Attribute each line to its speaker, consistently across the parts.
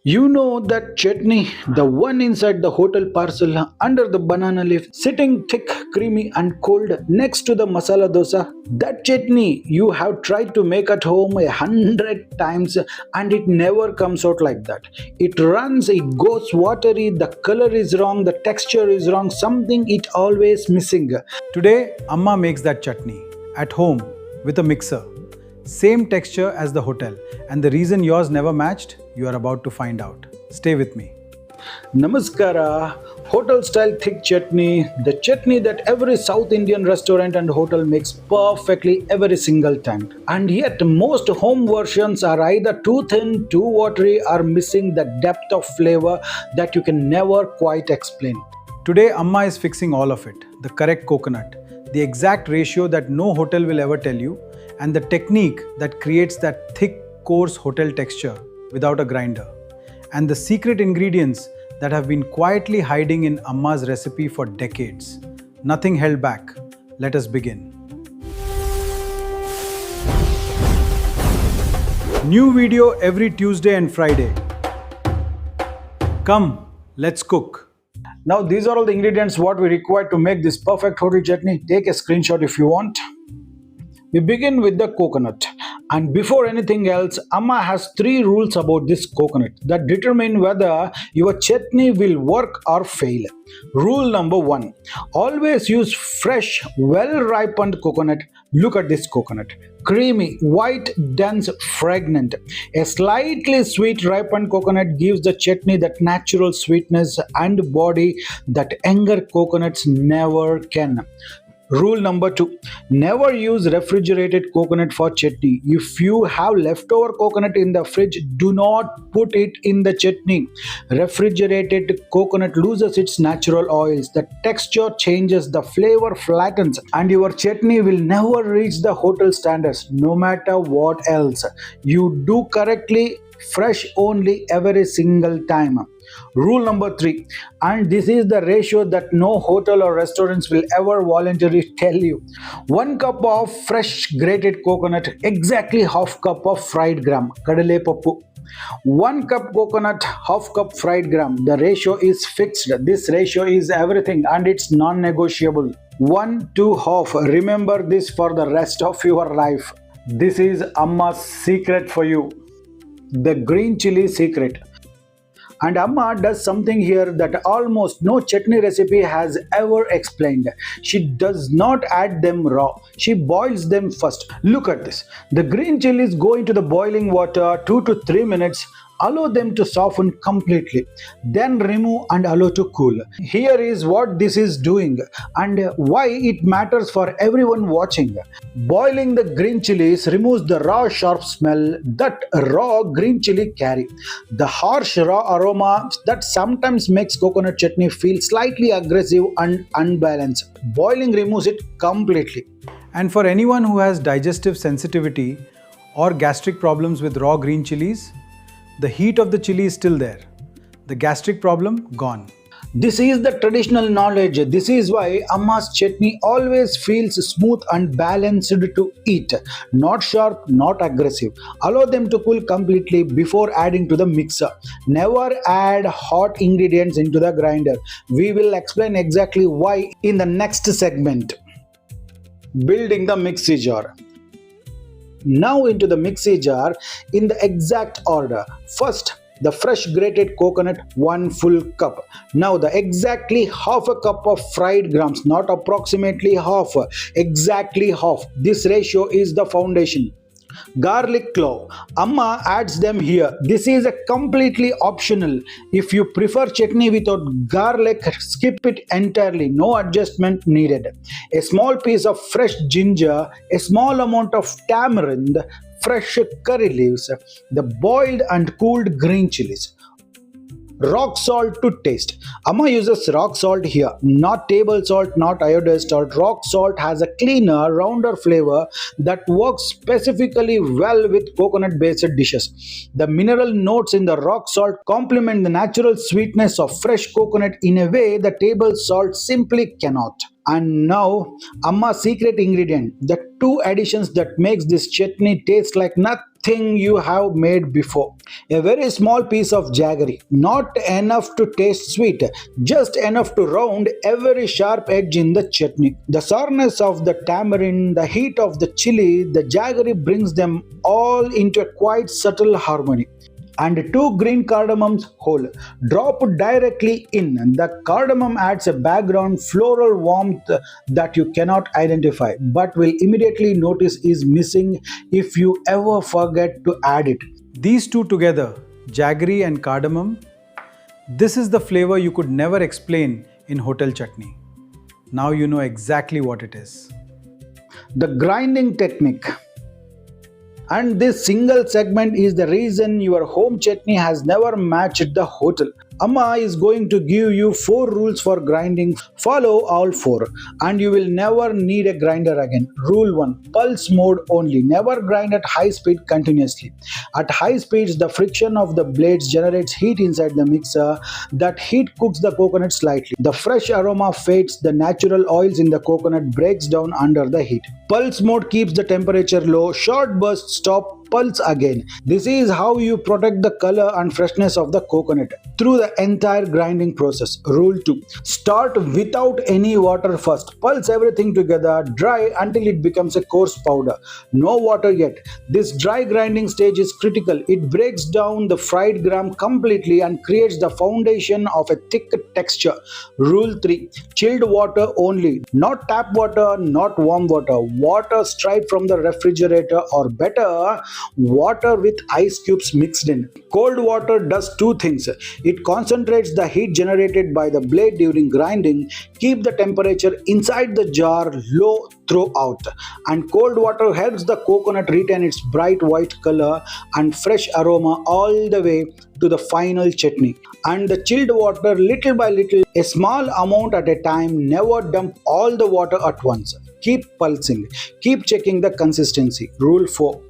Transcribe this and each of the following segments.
Speaker 1: You know that chutney, the one inside the hotel parcel under the banana leaf, sitting thick, creamy, and cold next to the masala dosa? That chutney you have tried to make at home 100 times and it never comes out like that. It runs, it goes watery, the color is wrong, the texture is wrong, something it always missing.
Speaker 2: Today, Amma makes that chutney at home with a mixer. Same texture as the hotel. And the reason yours never matched, you are about to find out. Stay with me.
Speaker 1: Namaskara, hotel style thick chutney, the chutney that every South Indian restaurant and hotel makes perfectly every single time. And yet, most home versions are either too thin, too watery, or missing the depth of flavor that you can never quite explain.
Speaker 2: Today, Amma is fixing all of it. The correct coconut, the exact ratio that no hotel will ever tell you, and the technique that creates that thick, coarse hotel texture without a grinder. And the secret ingredients that have been quietly hiding in Amma's recipe for decades. Nothing held back. Let us begin. New video every Tuesday and Friday. Come, let's cook.
Speaker 1: Now, these are all the ingredients what we require to make this perfect hotel chutney. Take a screenshot if you want. We begin with the coconut. And before anything else, Amma has 3 rules about this coconut that determine whether your chutney will work or fail. Rule number 1. Always use fresh, well-ripened coconut. Look at this coconut. Creamy, white, dense, fragrant. A slightly sweet ripened coconut gives the chutney that natural sweetness and body that younger coconuts never can. Rule number 2. Never use refrigerated coconut for chutney. If you have leftover coconut in the fridge, do not put it in the chutney. Refrigerated coconut loses its natural oils. The texture changes, the flavor flattens, and your chutney will never reach the hotel standards, no matter what else. You do correctly, fresh only every single time. Rule number 3, and this is the ratio that no hotel or restaurants will ever voluntarily tell you. 1 cup of fresh grated coconut, exactly half cup of fried gram, kadale pappu. 1 cup coconut, half cup fried gram. The ratio is fixed. This ratio is everything and it's non-negotiable. 1 to half. Remember this for the rest of your life. This is Amma's secret for you. The green chili secret. And Amma does something here that almost no chutney recipe has ever explained. She does not add them raw. She boils them first. Look at this. The green chilies go into the boiling water 2 to 3 minutes. Allow them to soften completely. Then remove and allow to cool. Here is what this is doing and why it matters for everyone watching. Boiling the green chilies removes the raw sharp smell that raw green chili carry. The harsh raw aroma that sometimes makes coconut chutney feel slightly aggressive and unbalanced. Boiling removes it completely.
Speaker 2: And for anyone who has digestive sensitivity or gastric problems with raw green chilies, the heat of the chili is still there. The gastric problem gone.
Speaker 1: This is the traditional knowledge. This is why Amma's chutney always feels smooth and balanced to eat. Not sharp, not aggressive. Allow them to cool completely before adding to the mixer. Never add hot ingredients into the grinder. We will explain exactly why in the next segment. Building the mixie jar. Now into the mixie jar in the exact order. First, the fresh grated coconut 1 full cup. Now the exactly half a cup of fried grams, not approximately half, exactly half. This ratio is the foundation. Garlic clove. Amma adds them here. This is a completely optional. If you prefer chutney without garlic, skip it entirely. No adjustment needed. A small piece of fresh ginger, a small amount of tamarind, fresh curry leaves, the boiled and cooled green chilies. Rock salt to taste. Amma uses rock salt here, not table salt, not iodized salt. Rock salt has a cleaner, rounder flavor that works specifically well with coconut-based dishes. The mineral notes in the rock salt complement the natural sweetness of fresh coconut in a way the table salt simply cannot. And now, Amma's secret ingredient, the 2 additions that makes this chutney taste like nothing thing you have made before. A very small piece of jaggery, not enough to taste sweet, just enough to round every sharp edge in the chutney. The sourness of the tamarind, the heat of the chili, the jaggery brings them all into a quite subtle harmony. And two green cardamoms whole dropped directly in. The cardamom adds a background floral warmth that you cannot identify but will immediately notice is missing if you ever forget to add it.
Speaker 2: These two together, jaggery and cardamom, this is the flavor you could never explain in hotel chutney. Now you know exactly what it is.
Speaker 1: The grinding technique. And this single segment is the reason your home chutney has never matched the hotel. Amma is going to give you 4 rules for grinding. Follow all 4 and you will never need a grinder again. Rule 1. Pulse mode only. Never grind at high speed continuously. At high speeds, the friction of the blades generates heat inside the mixer. That heat cooks the coconut slightly. The fresh aroma fades. The natural oils in the coconut breaks down under the heat. Pulse mode keeps the temperature low. Short bursts stop. Pulse again. This is how you protect the color and freshness of the coconut through the entire grinding process. Rule 2. Start without any water first. Pulse everything together, dry until it becomes a coarse powder. No water yet. This dry grinding stage is critical. It breaks down the fried gram completely and creates the foundation of a thick texture. Rule 3. Chilled water only. Not tap water, not warm water. Water straight from the refrigerator, or better, water with ice cubes mixed in. Cold water does 2 things. It concentrates the heat generated by the blade during grinding, keep the temperature inside the jar low throughout, and cold water helps the coconut retain its bright white color and fresh aroma all the way to the final chutney. And the chilled water, little by little, a small amount at a time. Never dump all the water at once. Keep pulsing. Keep checking the consistency. Rule 4.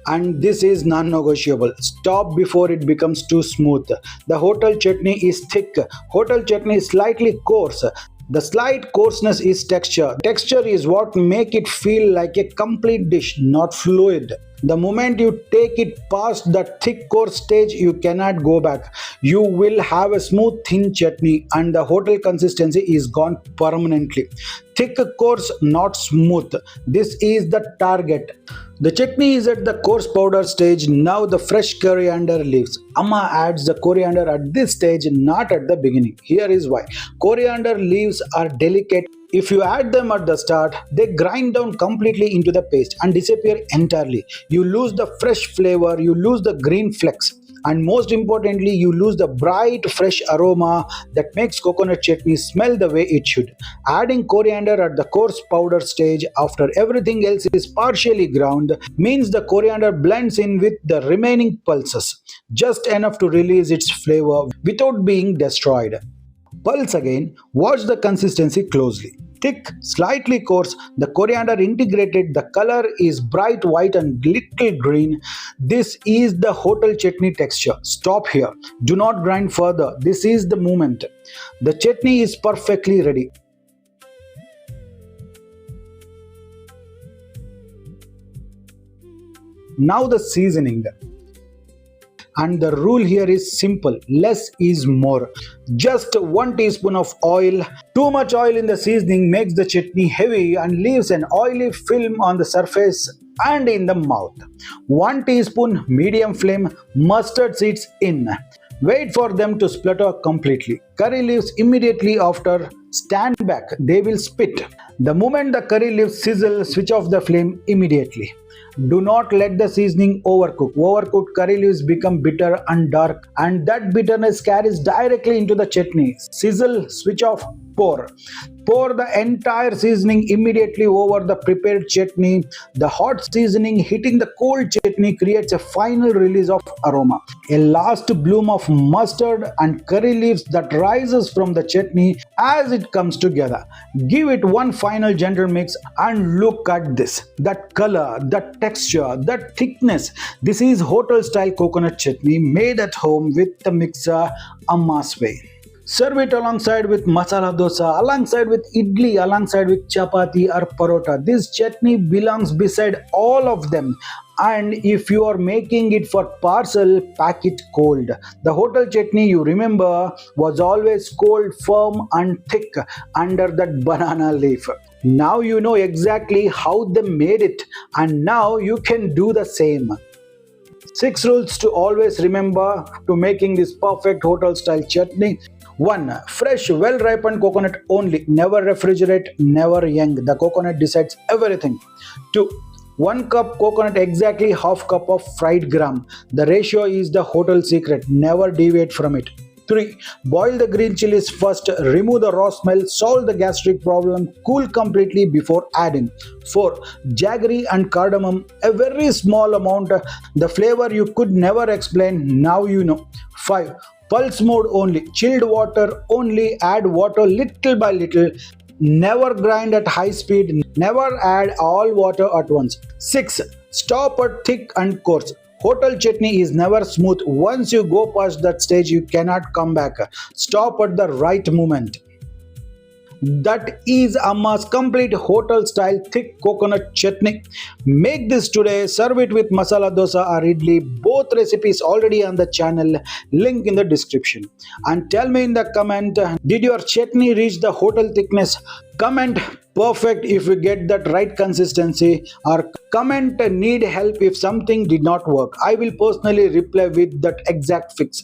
Speaker 1: And this is non-negotiable. Stop before it becomes too smooth. The hotel chutney is thick. Hotel chutney is slightly coarse. The slight coarseness is texture. Texture is what make it feel like a complete dish, not fluid. The moment you take it past the thick coarse stage, you cannot go back. You will have a smooth thin chutney and the hotel consistency is gone permanently. Thick coarse, not smooth. This is the target. The chutney is at the coarse powder stage. Now the fresh coriander leaves. Amma adds the coriander at this stage, not at the beginning. Here is why. Coriander leaves are delicate. If you add them at the start, they grind down completely into the paste and disappear entirely. You lose the fresh flavor, you lose the green flecks, and most importantly, you lose the bright fresh aroma that makes coconut chutney smell the way it should. Adding coriander at the coarse powder stage after everything else is partially ground means the coriander blends in with the remaining pulses, just enough to release its flavor without being destroyed. Pulse again. Watch the consistency closely. Thick, slightly coarse, the coriander integrated, the color is bright white and little green. This is the hotel chutney texture. Stop here. Do not grind further. This is the moment. The chutney is perfectly ready. Now the seasoning. And the rule here is simple. Less is more. Just 1 teaspoon of oil. Too much oil in the seasoning makes the chutney heavy and leaves an oily film on the surface and in the mouth. 1 teaspoon medium flame. Mustard seeds in. Wait for them to splutter completely. Curry leaves immediately after. Stand back. They will spit. The moment the curry leaves sizzle, switch off the flame immediately. Do not let the seasoning overcook. Overcooked curry leaves become bitter and dark, and that bitterness carries directly into the chutney. Sizzle, switch off, pour. Pour the entire seasoning immediately over the prepared chutney. The hot seasoning hitting the cold chutney creates a final release of aroma. A last bloom of mustard and curry leaves that rises from the chutney as it comes together. Give it one final gentle mix and look at this. That color, that texture, that thickness. This is hotel style coconut chutney made at home with the mixer Amma's way. Serve it alongside with masala dosa, alongside with idli, alongside with chapati or parota. This chutney belongs beside all of them. And if you are making it for parcel, pack it cold. The hotel chutney you remember was always cold, firm, and thick under that banana leaf. Now you know exactly how they made it, and now you can do the same. 6 rules to always remember to making this perfect hotel style chutney. 1. Fresh, well ripened coconut only. Never refrigerate, never young. The coconut decides everything. 2. 1 cup coconut, exactly half cup of fried gram. The ratio is the hotel secret. Never deviate from it. 3. Boil the green chilies first, remove the raw smell, solve the gastric problem, cool completely before adding. 4. Jaggery and cardamom, a very small amount, the flavor you could never explain, now you know. 5. Pulse mode only, chilled water only, add water little by little. Never grind at high speed, never add all water at once. 6. Stop at thick and coarse. Hotel chutney is never smooth. Once you go past that stage, you cannot come back. Stop at the right moment. That is Amma's complete hotel style thick coconut chutney. Make this today, serve it with masala dosa or idli. Both recipes already on the channel, link in the description. And tell me in the comment, did your chutney reach the hotel thickness? Comment perfect if you get that right consistency, or comment need help if something did not work. I will personally reply with that exact fix.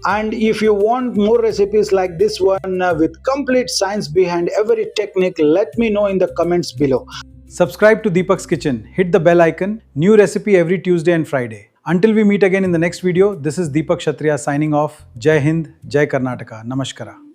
Speaker 1: And if you want more recipes like this one with complete science behind every technique, let me know in the comments below.
Speaker 2: Subscribe to Deepak's Kitchen. Hit the bell icon. New recipe every Tuesday and Friday. Until we meet again in the next video, this is Deepak Kshatriya signing off. Jai Hind, Jai Karnataka. Namaskara.